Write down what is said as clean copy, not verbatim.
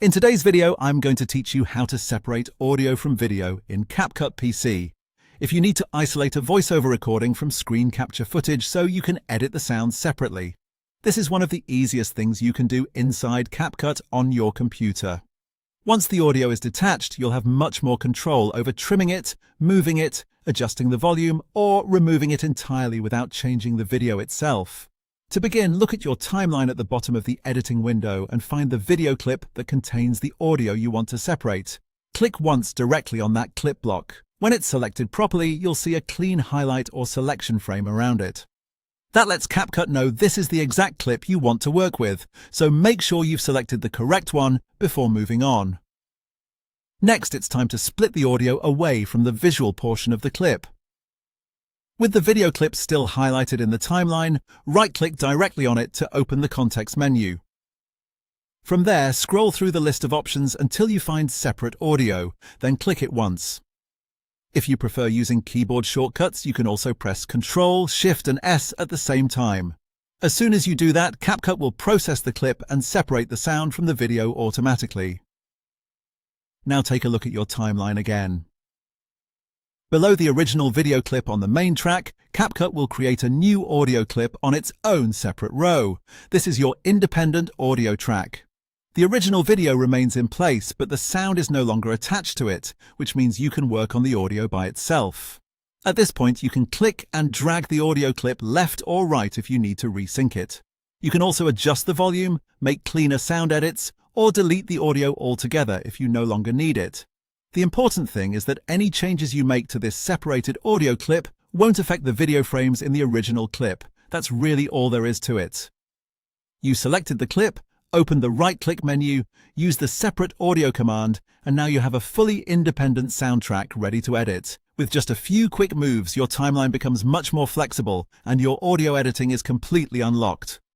In today's video, I'm going to teach you how to separate audio from video in CapCut PC. If you need to isolate a voiceover recording from screen capture footage so you can edit the sound separately. This is one of the easiest things you can do inside CapCut on your computer. Once the audio is detached, you'll have much more control over trimming it, moving it, adjusting the volume, or removing it entirely without changing the video itself. To begin, look at your timeline at the bottom of the editing window and find the video clip that contains the audio you want to separate. Click once directly on that clip block. When it's selected properly, you'll see a clean highlight or selection frame around it. That lets CapCut know this is the exact clip you want to work with, so make sure you've selected the correct one before moving on. Next, it's time to split the audio away from the visual portion of the clip. With the video clip still highlighted in the timeline, right-click directly on it to open the context menu. From there, scroll through the list of options until you find Separate Audio, then click it once. If you prefer using keyboard shortcuts, you can also press Ctrl, Shift and S at the same time. As soon as you do that, CapCut will process the clip and separate the sound from the video automatically. Now take a look at your timeline again. Below the original video clip on the main track, CapCut will create a new audio clip on its own separate row. This is your independent audio track. The original video remains in place, but the sound is no longer attached to it, which means you can work on the audio by itself. At this point, you can click and drag the audio clip left or right if you need to resync it. You can also adjust the volume, make cleaner sound edits, or delete the audio altogether if you no longer need it. The important thing is that any changes you make to this separated audio clip won't affect the video frames in the original clip. That's really all there is to it. You selected the clip, opened the right-click menu, used the Separate Audio command, and now you have a fully independent soundtrack ready to edit. With just a few quick moves, your timeline becomes much more flexible and your audio editing is completely unlocked.